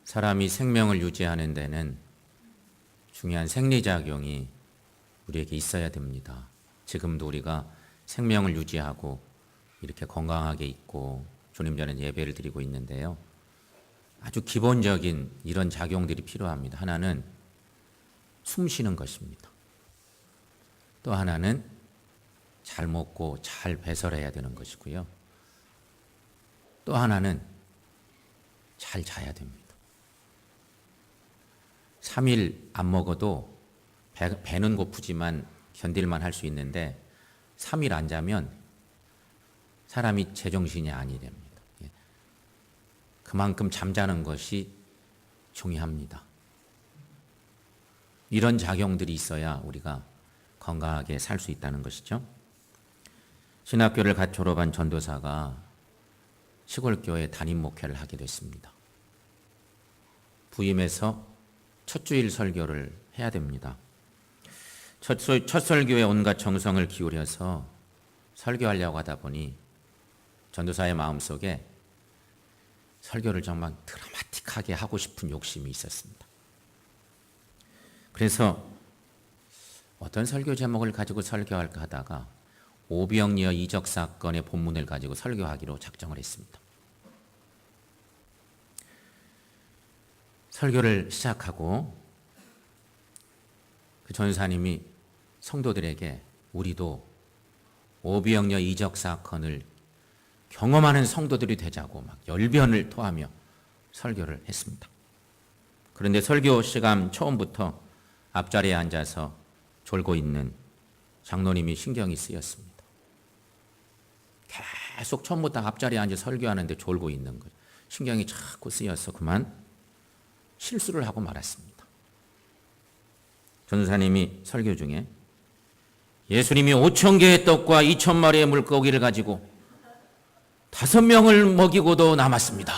사람이 생명을 유지하는 데는 중요한 생리작용이 우리에게 있어야 됩니다. 지금도 우리가 생명을 유지하고 이렇게 건강하게 있고 주님 전에 예배를 드리고 있는데요. 아주 기본적인 이런 작용들이 필요합니다. 하나는 숨 쉬는 것입니다. 또 하나는 잘 먹고 잘 배설해야 되는 것이고요. 또 하나는 잘 자야 됩니다. 3일 안 먹어도 배는 고프지만 견딜만 할 수 있는데 3일 안 자면 사람이 제정신이 아니랍니다. 그만큼 잠자는 것이 중요합니다. 이런 작용들이 있어야 우리가 건강하게 살 수 있다는 것이죠. 신학교를 갓 졸업한 전도사가 시골교회 담임 목회를 하게 됐습니다. 부임해서 첫 주일 설교를 해야 됩니다. 첫 설교에 온갖 정성을 기울여서 설교하려고 하다 보니 전도사의 마음속에 설교를 정말 드라마틱하게 하고 싶은 욕심이 있었습니다. 그래서 어떤 설교 제목을 가지고 설교할까 하다가 오병이어 이적 사건의 본문을 가지고 설교하기로 작정을 했습니다. 설교를 시작하고 그 전사님이 성도들에게 우리도 오병이어 이적 사건을 경험하는 성도들이 되자고 막 열변을 토하며 설교를 했습니다. 그런데 설교 시간 처음부터 앞자리에 앉아서 졸고 있는 장로님이 신경이 쓰였습니다. 계속 처음부터 앞자리에 앉아 설교하는데 졸고 있는 거예요. 신경이 자꾸 쓰여서 그만 실수를 하고 말았습니다. 전도사님이 설교 중에 예수님이 5,000개의 떡과 2,000마리의 물고기를 가지고 5명을 먹이고도 남았습니다.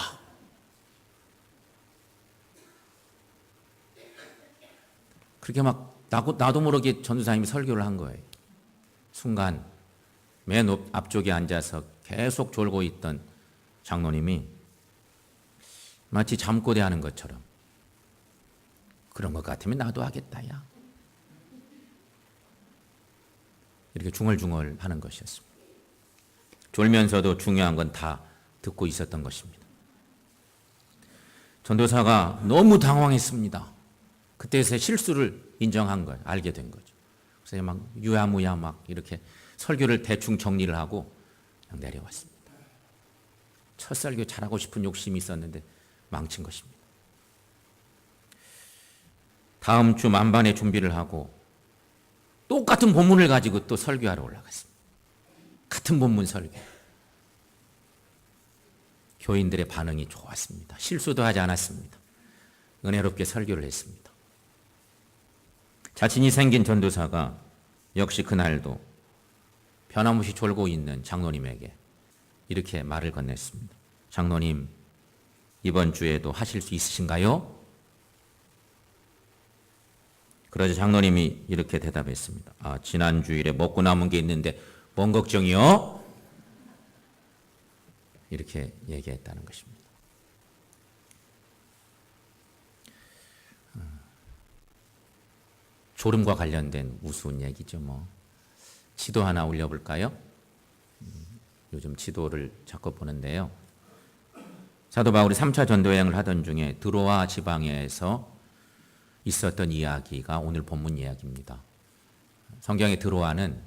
그렇게 막 나도 모르게 전도사님이 설교를 한 거예요. 순간 맨 앞쪽에 앉아서 계속 졸고 있던 장로님이 마치 잠꼬대하는 것처럼 그런 것 같으면 나도 하겠다 야. 이렇게 중얼중얼 하는 것이었습니다. 졸면서도 중요한 건 다 듣고 있었던 것입니다. 전도사가 너무 당황했습니다. 그때서 실수를 인정한 거예요. 알게 된 거죠. 그래서 막 유야무야 막 이렇게 설교를 대충 정리를 하고 그냥 내려왔습니다. 첫 설교 잘하고 싶은 욕심이 있었는데 망친 것입니다. 다음 주 만반의 준비를 하고 똑같은 본문을 가지고 또 설교하러 올라갔습니다. 같은 본문 설교. 교인들의 반응이 좋았습니다. 실수도 하지 않았습니다. 은혜롭게 설교를 했습니다. 자신이 생긴 전도사가 역시 그날도 변함없이 졸고 있는 장로님에게 이렇게 말을 건넸습니다. 장로님, 이번 주에도 하실 수 있으신가요? 그러자 장로님이 이렇게 대답했습니다. 지난 주일에 먹고 남은 게 있는데 뭔 걱정이요? 이렇게 얘기했다는 것입니다. 졸음과 관련된 우스운 얘기죠. 지도 하나 올려볼까요? 요즘 지도를 자꾸 보는데요. 사도 바울이 3차 전도여행을 하던 중에 드로아 지방에서 있었던 이야기가 오늘 본문 이야기입니다. 성경의 드로아는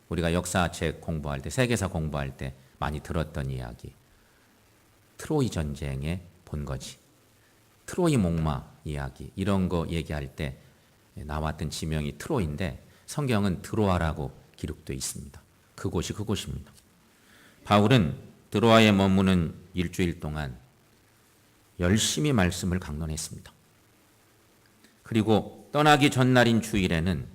우리가 역사책 공부할 때, 세계사 공부할 때 많이 들었던 이야기. 트로이 전쟁의 본거지. 트로이 목마 이야기. 이런 거 얘기할 때 나왔던 지명이 트로이인데 성경은 드로아라고 기록되어 있습니다. 그곳이 그곳입니다. 바울은 드로아에 머무는 일주일 동안 열심히 말씀을 강론했습니다. 그리고 떠나기 전날인 주일에는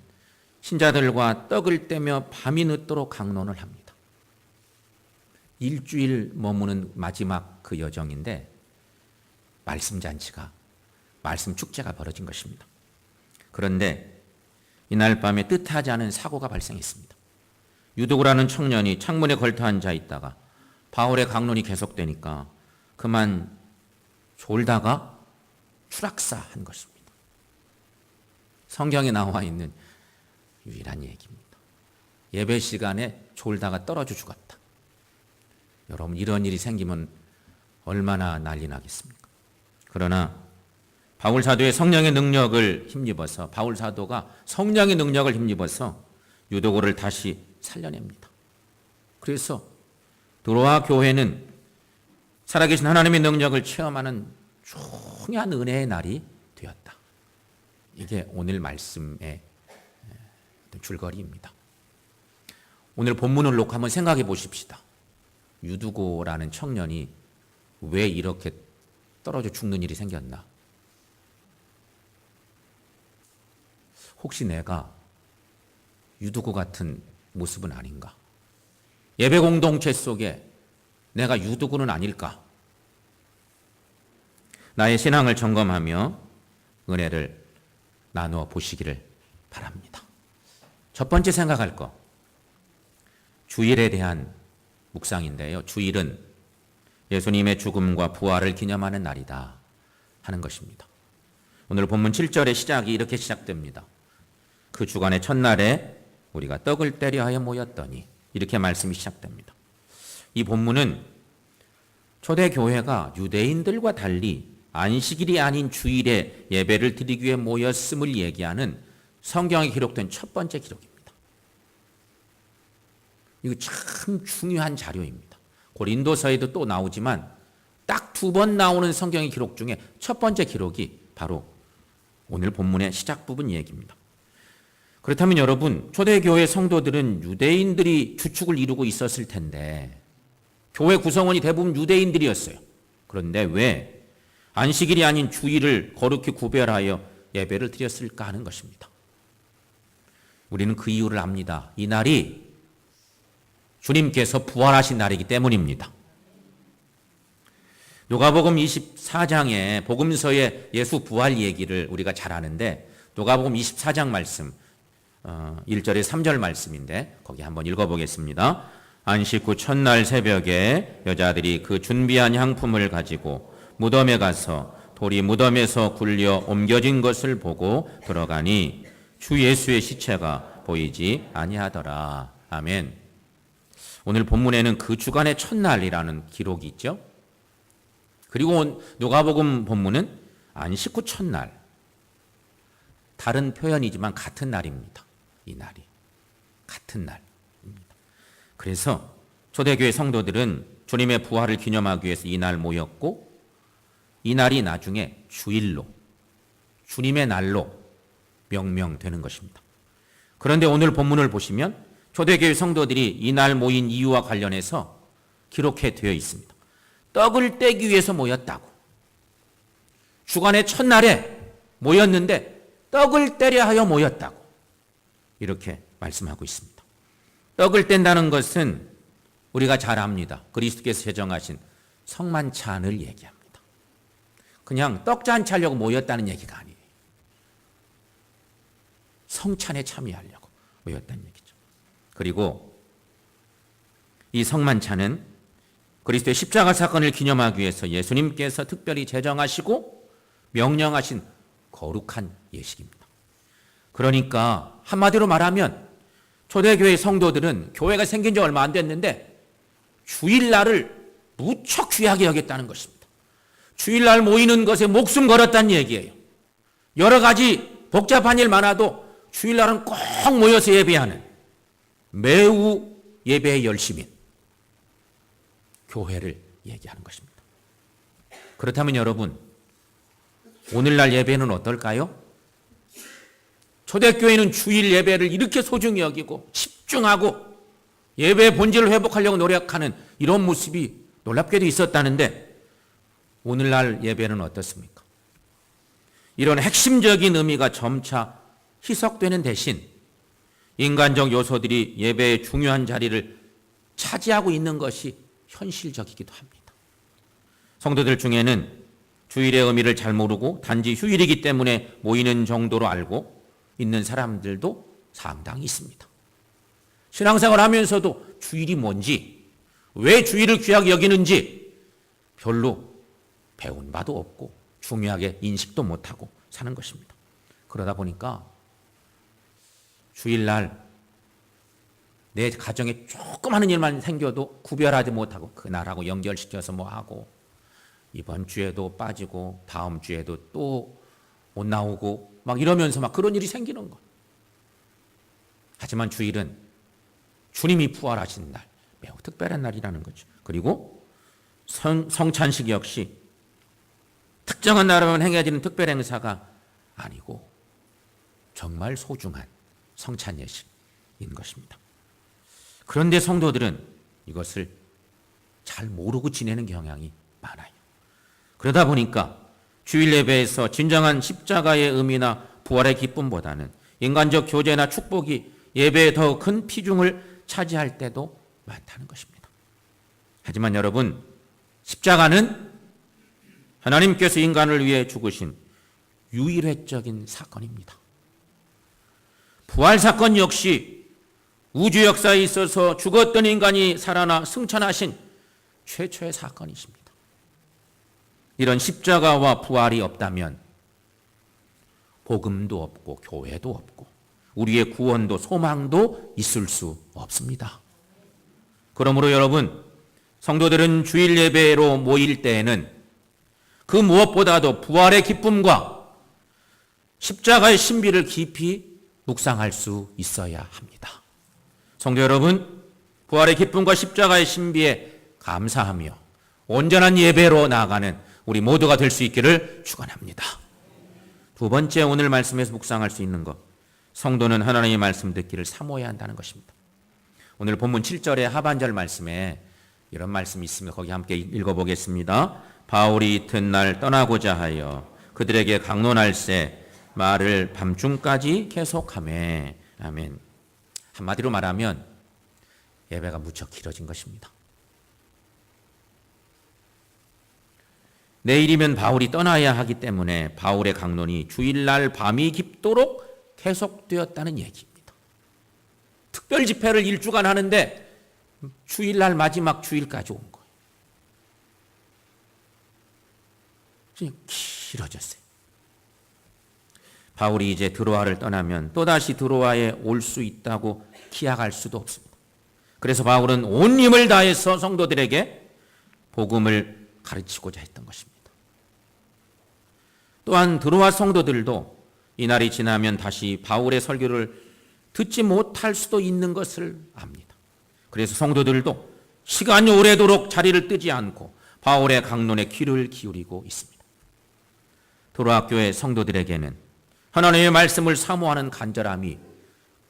신자들과 떡을 떼며 밤이 늦도록 강론을 합니다. 일주일 머무는 마지막 그 여정인데 말씀 잔치가, 말씀 축제가 벌어진 것입니다. 그런데 이날 밤에 뜻하지 않은 사고가 발생했습니다. 유도구라는 청년이 창문에 걸터 앉아 있다가 바울의 강론이 계속되니까 그만 졸다가 추락사한 것입니다. 성경에 나와 있는 유일한 얘기입니다. 예배 시간에 졸다가 떨어져 죽었다. 여러분, 이런 일이 생기면 얼마나 난리 나겠습니까? 그러나 바울 사도의 성령의 능력을 힘입어서 바울 사도가 성령의 능력을 힘입어서 유도고를 다시 살려냅니다. 그래서 드로아 교회는 살아계신 하나님의 능력을 체험하는 중요한 은혜의 날이 되었다. 이게 오늘 말씀의 줄거리입니다. 오늘 본문을 놓고 한번 생각해 보십시다. 유두고라는 청년이 왜 이렇게 떨어져 죽는 일이 생겼나? 혹시 내가 유두고 같은 모습은 아닌가? 예배 공동체 속에 내가 유두고는 아닐까? 나의 신앙을 점검하며 은혜를 나누어 보시기를 바랍니다. 첫 번째 생각할 거, 주일에 대한 묵상인데요. 주일은 예수님의 죽음과 부활을 기념하는 날이다 하는 것입니다. 오늘 본문 7절의 시작이 이렇게 시작됩니다. 그 주간의 첫날에 우리가 떡을 떼려 하여 모였더니, 이렇게 말씀이 시작됩니다. 이 본문은 초대교회가 유대인들과 달리 안식일이 아닌 주일에 예배를 드리기 위해 모였음을 얘기하는 성경에 기록된 첫 번째 기록입니다. 이거 참 중요한 자료입니다. 고린도서에도 또 나오지만 딱 2번 나오는 성경의 기록 중에 첫 번째 기록이 바로 오늘 본문의 시작 부분 얘기입니다. 그렇다면 여러분, 초대교회 성도들은 유대인들이 주축을 이루고 있었을 텐데 교회 구성원이 대부분 유대인들이었어요. 그런데 왜 안식일이 아닌 주일을 거룩히 구별하여 예배를 드렸을까 하는 것입니다. 우리는 그 이유를 압니다. 이 날이 주님께서 부활하신 날이기 때문입니다. 누가복음 24장의 복음서의 예수 부활 얘기를 우리가 잘 아는데, 누가복음 24장 말씀 1절에 3절 말씀인데 거기 한번 읽어보겠습니다. 안식 후 첫날 새벽에 여자들이 그 준비한 향품을 가지고 무덤에 가서 돌이 무덤에서 굴려 옮겨진 것을 보고 들어가니 주 예수의 시체가 보이지 아니하더라. 아멘. 오늘 본문에는 그 주간의 첫날이라는 기록이 있죠. 그리고 누가복음 본문은 안식 후 첫날, 다른 표현이지만 같은 날입니다. 이 날이 같은 날입니다. 그래서 초대교회 성도들은 주님의 부활을 기념하기 위해서 이 날 모였고, 이 날이 나중에 주일로, 주님의 날로 명명되는 것입니다. 그런데 오늘 본문을 보시면 초대교회 성도들이 이 날 모인 이유와 관련해서 기록해 되어 있습니다. 떡을 떼기 위해서 모였다고. 주간의 첫날에 모였는데 떡을 떼려 하여 모였다고. 이렇게 말씀하고 있습니다. 떡을 뗀다는 것은 우리가 잘 압니다. 그리스도께서 제정하신 성만찬을 얘기합니다. 그냥 떡잔치 하려고 모였다는 얘기가 아니에요. 성찬에 참여하려고 모였다는 얘기죠. 그리고 이 성만찬은 그리스도의 십자가 사건을 기념하기 위해서 예수님께서 특별히 제정하시고 명령하신 거룩한 예식입니다. 그러니까 한마디로 말하면 초대교회 성도들은 교회가 생긴 지 얼마 안 됐는데 주일날을 무척 귀하게 여겼다는 것입니다. 주일날 모이는 것에 목숨 걸었다는 얘기예요. 여러 가지 복잡한 일 많아도 주일날은 꼭 모여서 예배하는 매우 예배에 열심인 교회를 얘기하는 것입니다. 그렇다면 여러분, 오늘날 예배는 어떨까요? 초대교회는 주일 예배를 이렇게 소중히 여기고 집중하고 예배의 본질을 회복하려고 노력하는 이런 모습이 놀랍게도 있었다는데, 오늘날 예배는 어떻습니까? 이런 핵심적인 의미가 점차 희석되는 대신 인간적 요소들이 예배의 중요한 자리를 차지하고 있는 것이 현실적이기도 합니다. 성도들 중에는 주일의 의미를 잘 모르고 단지 휴일이기 때문에 모이는 정도로 알고 있는 사람들도 상당히 있습니다. 신앙생활 하면서도 주일이 뭔지, 왜 주일을 귀하게 여기는지 별로 배운 바도 없고 중요하게 인식도 못하고 사는 것입니다. 그러다 보니까 주일날 내 가정에 조금 하는 일만 생겨도 구별하지 못하고 그날하고 연결시켜서 뭐 하고 이번 주에도 빠지고 다음 주에도 또 못 나오고 막 이러면서 막 그런 일이 생기는 거. 하지만 주일은 주님이 부활하신 날, 매우 특별한 날이라는 거죠. 그리고 성찬식 역시 특정한 날에만 행해지는 특별 행사가 아니고 정말 소중한 성찬 예식인 것입니다. 그런데 성도들은 이것을 잘 모르고 지내는 경향이 많아요. 그러다 보니까 주일 예배에서 진정한 십자가의 의미나 부활의 기쁨보다는 인간적 교제나 축복이 예배에 더 큰 비중을 차지할 때도 많다는 것입니다. 하지만 여러분, 십자가는 하나님께서 인간을 위해 죽으신 유일회적인 사건입니다. 부활 사건 역시 우주 역사에 있어서 죽었던 인간이 살아나 승천하신 최초의 사건이십니다. 이런 십자가와 부활이 없다면 복음도 없고 교회도 없고 우리의 구원도 소망도 있을 수 없습니다. 그러므로 여러분, 성도들은 주일 예배로 모일 때에는 그 무엇보다도 부활의 기쁨과 십자가의 신비를 깊이 묵상할 수 있어야 합니다. 성도 여러분, 부활의 기쁨과 십자가의 신비에 감사하며 온전한 예배로 나아가는 우리 모두가 될 수 있기를 축원합니다. 두 번째, 오늘 말씀에서 묵상할 수 있는 것, 성도는 하나님의 말씀 듣기를 사모해야 한다는 것입니다. 오늘 본문 7절의 하반절 말씀에 이런 말씀이 있습니다. 거기 함께 읽어보겠습니다. 바울이 이튿날 떠나고자 하여 그들에게 강론할세 말을 밤중까지 계속하매. 아멘. 한마디로 말하면 예배가 무척 길어진 것입니다. 내일이면 바울이 떠나야 하기 때문에 바울의 강론이 주일날 밤이 깊도록 계속되었다는 얘기입니다. 특별 집회를 일주간 하는데 주일날 마지막 주일까지 온 거예요. 그냥 길어졌어요. 바울이 이제 드로아를 떠나면 또다시 드로아에 올 수 있다고 기약할 수도 없습니다. 그래서 바울은 온 힘을 다해서 성도들에게 복음을 가르치고자 했던 것입니다. 또한 드로아 성도들도 이날이 지나면 다시 바울의 설교를 듣지 못할 수도 있는 것을 압니다. 그래서 성도들도 시간이 오래도록 자리를 뜨지 않고 바울의 강론에 귀를 기울이고 있습니다. 드로아 교회 성도들에게는 하나님의 말씀을 사모하는 간절함이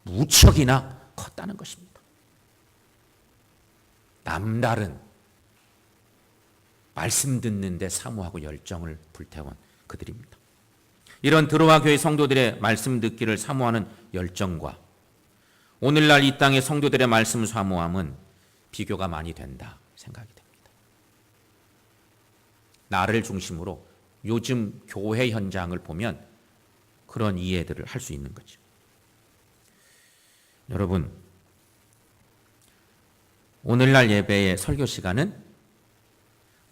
무척이나 컸다는 것입니다. 남다른 말씀 듣는데 사모하고 열정을 불태운 그들입니다. 이런 드로아 교회 성도들의 말씀 듣기를 사모하는 열정과 오늘날 이 땅의 성도들의 말씀 사모함은 비교가 많이 된다 생각이 됩니다. 나를 중심으로 요즘 교회 현장을 보면 그런 이해들을 할 수 있는 거죠. 여러분, 오늘날 예배의 설교 시간은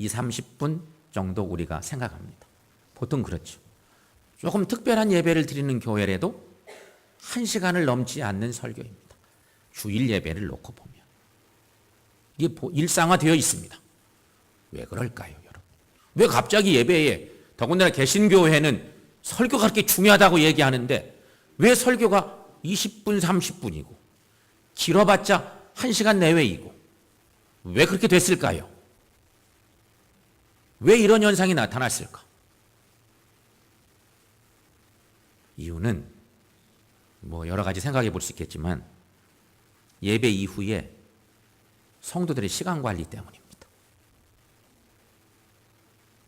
20-30분 정도 우리가 생각합니다. 보통 그렇죠. 조금 특별한 예배를 드리는 교회라도 1시간을 넘지 않는 설교입니다. 주일 예배를 놓고 보면. 이게 일상화되어 있습니다. 왜 그럴까요, 여러분? 왜 갑자기 예배에, 더군다나 개신교회는 설교가 그렇게 중요하다고 얘기하는데 왜 설교가 20분, 30분이고 길어봤자 1시간 내외이고 왜 그렇게 됐을까요? 왜 이런 현상이 나타났을까? 이유는 여러 가지 생각해 볼 수 있겠지만 예배 이후에 성도들의 시간 관리 때문입니다.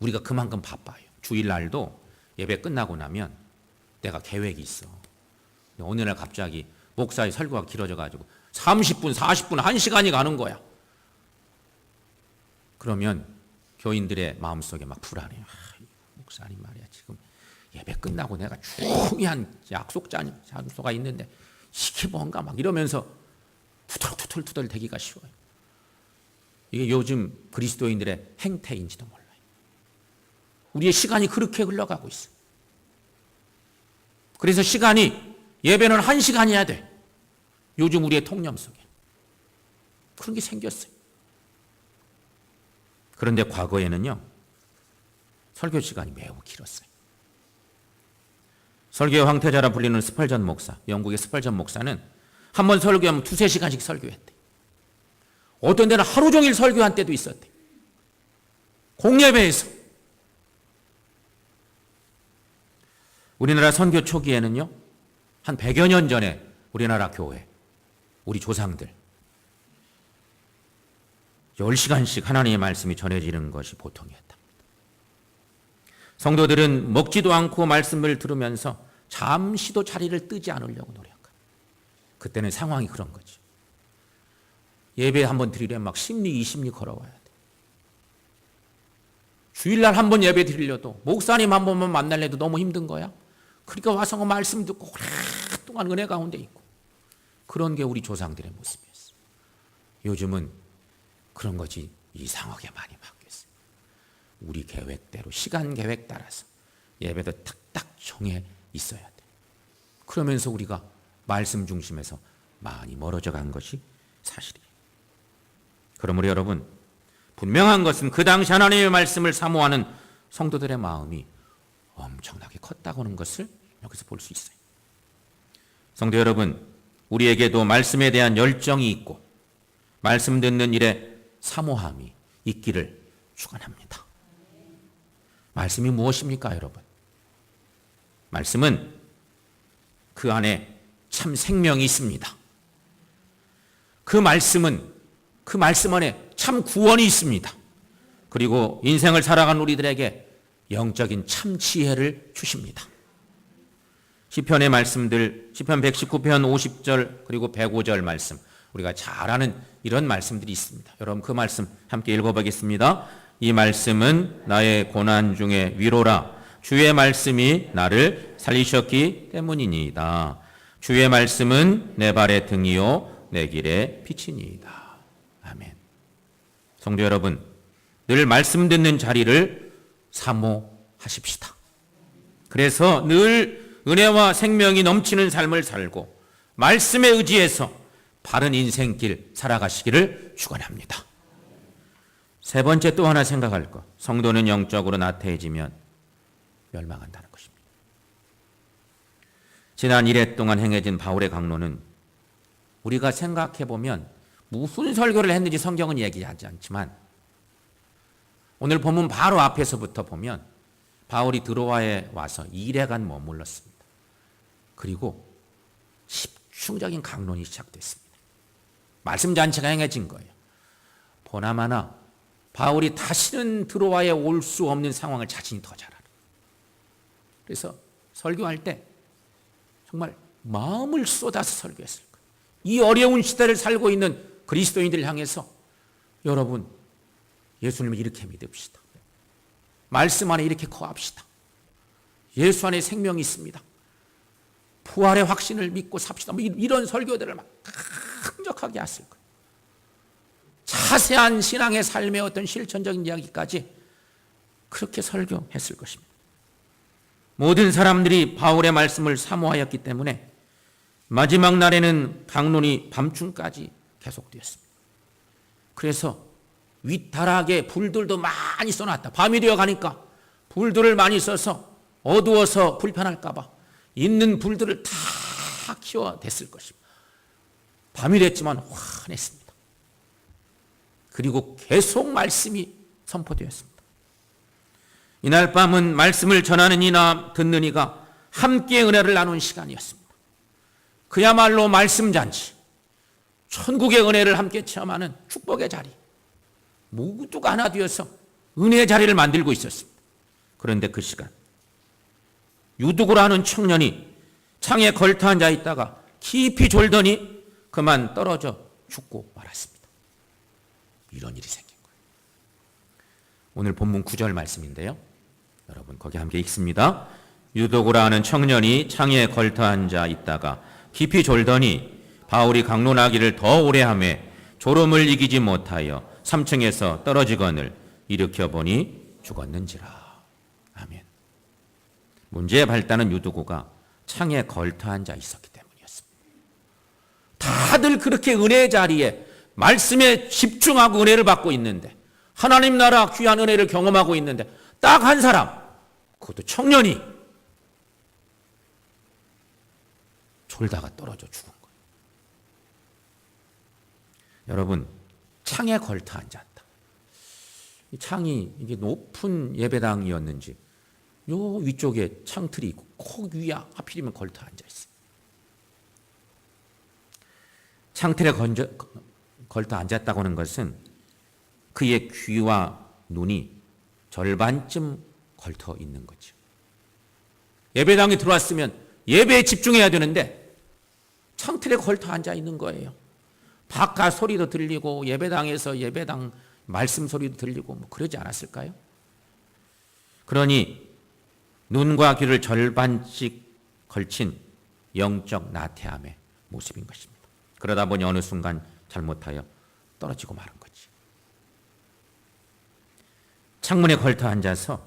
우리가 그만큼 바빠요. 주일날도 예배 끝나고 나면 내가 계획이 있어. 오늘날 갑자기 목사의 설교가 길어져가지고 30분, 40분, 1시간이 가는 거야. 그러면 교인들의 마음속에 막 불안해요. 목사님 말이야, 지금 예배 끝나고 내가 중요한 장소가 있는데 이게 뭔가 막 이러면서 투덜투덜 대기가 쉬워요. 이게 요즘 그리스도인들의 행태인지도 몰라요. 우리의 시간이 그렇게 흘러가고 있어요. 그래서 시간이 예배는 1시간이어야 돼. 요즘 우리의 통념 속에. 그런 게 생겼어요. 그런데 과거에는요, 설교 시간이 매우 길었어요. 설교의 황태자라 불리는 스펄전 목사, 영국의 스펄전 목사는 한 번 설교하면 2-3시간씩 설교했대. 어떤 데는 하루 종일 설교한 때도 있었대. 공예배에서. 우리나라 선교 초기에는요, 한 100여 년 전에 우리나라 교회, 우리 조상들 10시간씩 하나님의 말씀이 전해지는 것이 보통이었다. 성도들은 먹지도 않고 말씀을 들으면서 잠시도 자리를 뜨지 않으려고 노력합니다. 그때는 상황이 그런 거죠. 예배 한번 드리려면 막 10리, 20리 걸어와야 돼. 주일날 한번 예배 드리려도 목사님 한 번만 만날래도 너무 힘든 거야. 그러니까 와서 말씀 듣고 오랫동안 은혜 가운데 있고. 그런 게 우리 조상들의 모습이었어요. 요즘은 그런 것이 이상하게 많이 바뀌었어요. 우리 계획대로, 시간 계획 따라서 예배도 탁탁 정해 있어야 돼. 그러면서 우리가 말씀 중심에서 많이 멀어져 간 것이 사실이에요. 그러므로 여러분, 분명한 것은 그 당시 하나님의 말씀을 사모하는 성도들의 마음이 엄청나게 컸다고 하는 것을 여기서 볼 수 있어요. 성도 여러분, 우리에게도 말씀에 대한 열정이 있고 말씀 듣는 일에 사모함이 있기를 축원합니다. 말씀이 무엇입니까, 여러분? 말씀은 그 안에 참 생명이 있습니다. 그 말씀 안에 참 구원이 있습니다. 그리고 인생을 살아간 우리들에게 영적인 참 지혜를 주십니다. 시편의 말씀들, 시편 119편 50절 그리고 105절 말씀, 우리가 잘 아는 이런 말씀들이 있습니다. 여러분 그 말씀 함께 읽어보겠습니다. 이 말씀은 나의 고난 중에 위로라. 주의 말씀이 나를 살리셨기 때문이니이다. 주의 말씀은 내 발의 등이요 내 길의 빛이니이다. 아멘. 성도 여러분, 늘 말씀 듣는 자리를 사모하십시다. 그래서 늘 은혜와 생명이 넘치는 삶을 살고 말씀에 의지해서 바른 인생길 살아가시기를 축원합니다. 세 번째 또 하나 생각할 것, 성도는 영적으로 나태해지면 멸망한다는 것입니다. 지난 1회 동안 행해진 바울의 강론은 우리가 생각해 보면 무슨 설교를 했는지 성경은 얘기하지 않지만 오늘 본문 바로 앞에서부터 보면 바울이 드로아에 와서 2일간 머물렀습니다. 그리고 집중적인 강론이 시작됐습니다. 말씀 잔치가 행해진 거예요. 보나마나 바울이 다시는 드로아에 올 수 없는 상황을 자신이 더 잘 알아요. 그래서 설교할 때 정말 마음을 쏟아서 설교했을 거예요. 이 어려운 시대를 살고 있는 그리스도인들을 향해서 여러분, 예수님을 이렇게 믿읍시다. 말씀 안에 이렇게 거합시다. 예수 안에 생명이 있습니다. 부활의 확신을 믿고 삽시다. 이런 설교들을 막 강력하게 했을 거예요. 자세한 신앙의 삶의 어떤 실천적인 이야기까지 그렇게 설교했을 것입니다. 모든 사람들이 바울의 말씀을 사모하였기 때문에 마지막 날에는 강론이 밤중까지 계속되었습니다. 그래서 위타락에 불들도 많이 써놨다. 밤이 되어 가니까 불들을 많이 써서 어두워서 불편할까 봐 있는 불들을 다 키워댔을 것입니다. 밤이 됐지만 환했습니다. 그리고 계속 말씀이 선포되었습니다. 이날 밤은 말씀을 전하는 이나 듣는 이가 함께 은혜를 나눈 시간이었습니다. 그야말로 말씀 잔치, 천국의 은혜를 함께 체험하는 축복의 자리, 모두가 하나 되어서 은혜의 자리를 만들고 있었습니다. 그런데 그 시간 유독으로 하는 청년이 창에 걸터 앉아 있다가 깊이 졸더니 그만 떨어져 죽고 말았습니다. 이런 일이 생긴 거예요. 오늘 본문 9절 말씀인데요. 여러분 거기 함께 읽습니다. 유독으로 하는 청년이 창에 걸터 앉아 있다가 깊이 졸더니 바울이 강론하기를 더 오래 하매 졸음을 이기지 못하여 3층에서 떨어지거늘 일으켜 보니 죽었는지라. 문제의 발단은 유두고가 창에 걸터 앉아 있었기 때문이었습니다. 다들 그렇게 은혜의 자리에 말씀에 집중하고 은혜를 받고 있는데, 하나님 나라 귀한 은혜를 경험하고 있는데 딱 한 사람, 그것도 청년이 졸다가 떨어져 죽은 거예요. 여러분, 창에 걸터 앉았다. 이 창이 이게 높은 예배당이었는지 요 위쪽에 창틀이 있고 콕 위에 하필이면 걸터 앉아 있어요. 창틀에 걸터 앉았다고 하는 것은 그의 귀와 눈이 절반쯤 걸터 있는 거죠. 예배당에 들어왔으면 예배에 집중해야 되는데 창틀에 걸터 앉아 있는 거예요. 바깥 소리도 들리고 예배당에서 예배당 말씀 소리도 들리고 뭐 그러지 않았을까요? 그러니 눈과 귀를 절반씩 걸친 영적 나태함의 모습인 것입니다. 그러다 보니 어느 순간 잘못하여 떨어지고 마는 거지. 창문에 걸터 앉아서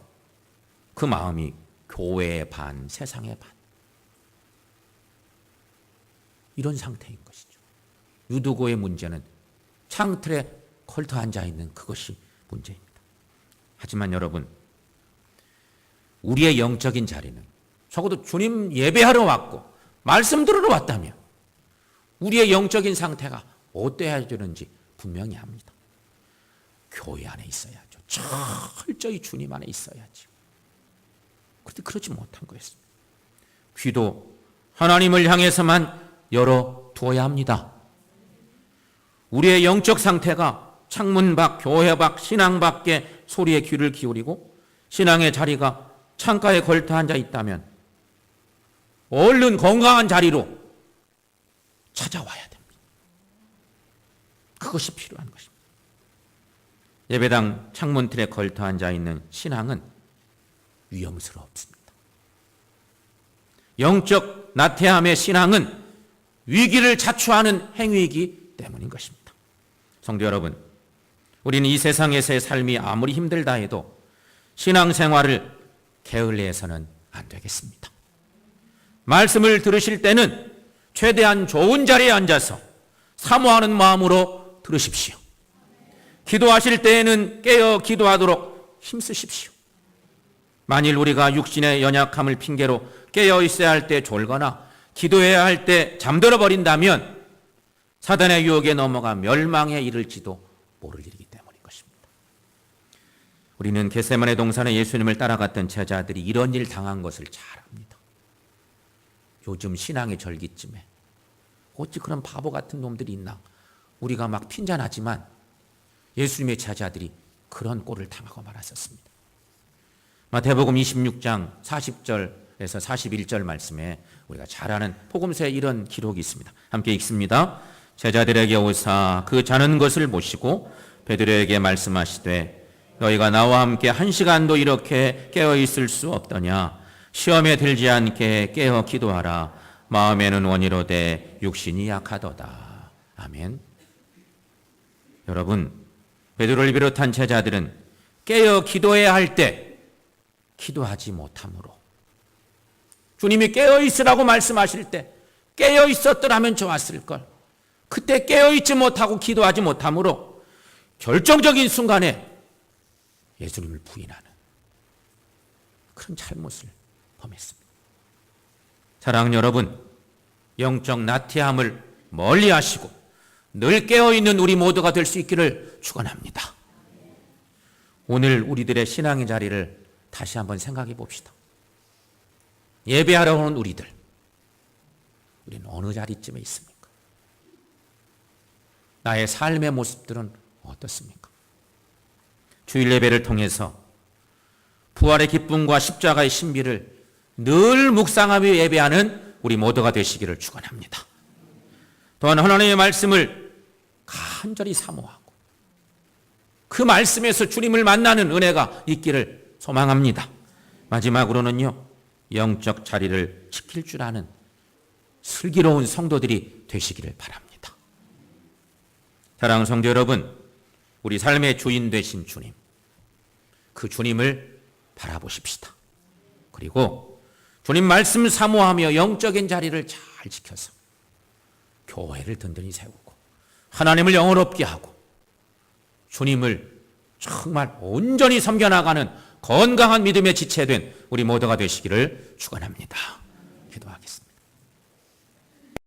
그 마음이 교회의 반, 세상의 반, 이런 상태인 것이죠. 유두고의 문제는 창틀에 걸터 앉아있는 그것이 문제입니다. 하지만 여러분, 우리의 영적인 자리는 적어도 주님 예배하러 왔고 말씀 들으러 왔다면 우리의 영적인 상태가 어때야 되는지 분명히 합니다. 교회 안에 있어야죠. 철저히 주님 안에 있어야지. 그런데 그러지 못한 거였습니다. 귀도 하나님을 향해서만 열어두어야 합니다. 우리의 영적 상태가 창문 밖, 교회 밖, 신앙 밖의 소리에 귀를 기울이고 신앙의 자리가 창가에 걸터 앉아 있다면 얼른 건강한 자리로 찾아와야 됩니다. 그것이 필요한 것입니다. 예배당 창문 틀에 걸터 앉아 있는 신앙은 위험스럽습니다. 영적 나태함의 신앙은 위기를 자초하는 행위이기 때문인 것입니다. 성도 여러분, 우리는 이 세상에서의 삶이 아무리 힘들다 해도 신앙생활을 게을리해서는 안 되겠습니다. 말씀을 들으실 때는 최대한 좋은 자리에 앉아서 사모하는 마음으로 들으십시오. 기도하실 때에는 깨어 기도하도록 힘쓰십시오. 만일 우리가 육신의 연약함을 핑계로 깨어 있어야 할 때 졸거나 기도해야 할 때 잠들어 버린다면 사단의 유혹에 넘어가 멸망에 이를지도 모를 일이기 때문인 것입니다. 우리는 겟세마네 동산에 예수님을 따라갔던 제자들이 이런 일 당한 것을 잘 압니다. 요즘 신앙의 절기쯤에 어찌 그런 바보 같은 놈들이 있나, 우리가 막 핀잔하지만 예수님의 제자들이 그런 꼴을 당하고 말았었습니다. 마태복음 26장 40절에서 41절 말씀에 우리가 잘 아는 복음서에 이런 기록이 있습니다. 함께 읽습니다. 제자들에게 오사 그 자는 것을 모시고 베드로에게 말씀하시되 너희가 나와 함께 1시간도 이렇게 깨어 있을 수 없더냐. 시험에 들지 않게 깨어 기도하라. 마음에는 원이로되 육신이 약하도다. 아멘. 여러분, 베드로를 비롯한 제자들은 깨어 기도해야 할 때 기도하지 못함으로, 주님이 깨어 있으라고 말씀하실 때 깨어 있었더라면 좋았을 걸, 그때 깨어 있지 못하고 기도하지 못함으로 결정적인 순간에 예수님을 부인하는 그런 잘못을 범했습니다. 사랑하는 여러분, 영적 나태함을 멀리하시고 늘 깨어있는 우리 모두가 될 수 있기를 축원합니다. 오늘 우리들의 신앙의 자리를 다시 한번 생각해 봅시다. 예배하러 오는 우리는 어느 자리쯤에 있습니까? 나의 삶의 모습들은 어떻습니까? 주일 예배를 통해서 부활의 기쁨과 십자가의 신비를 늘 묵상하며 예배하는 우리 모두가 되시기를 축원합니다. 또한 하나님의 말씀을 간절히 사모하고 그 말씀에서 주님을 만나는 은혜가 있기를 소망합니다. 마지막으로는요, 영적 자리를 지킬 줄 아는 슬기로운 성도들이 되시기를 바랍니다. 사랑하는 성도 여러분, 우리 삶의 주인 되신 주님, 그 주님을 바라보십시다. 그리고 주님 말씀 사모하며 영적인 자리를 잘 지켜서 교회를 든든히 세우고 하나님을 영어롭게 하고 주님을 정말 온전히 섬겨나가는 건강한 믿음의 지체된 우리 모두가 되시기를 축원합니다. 기도하겠습니다.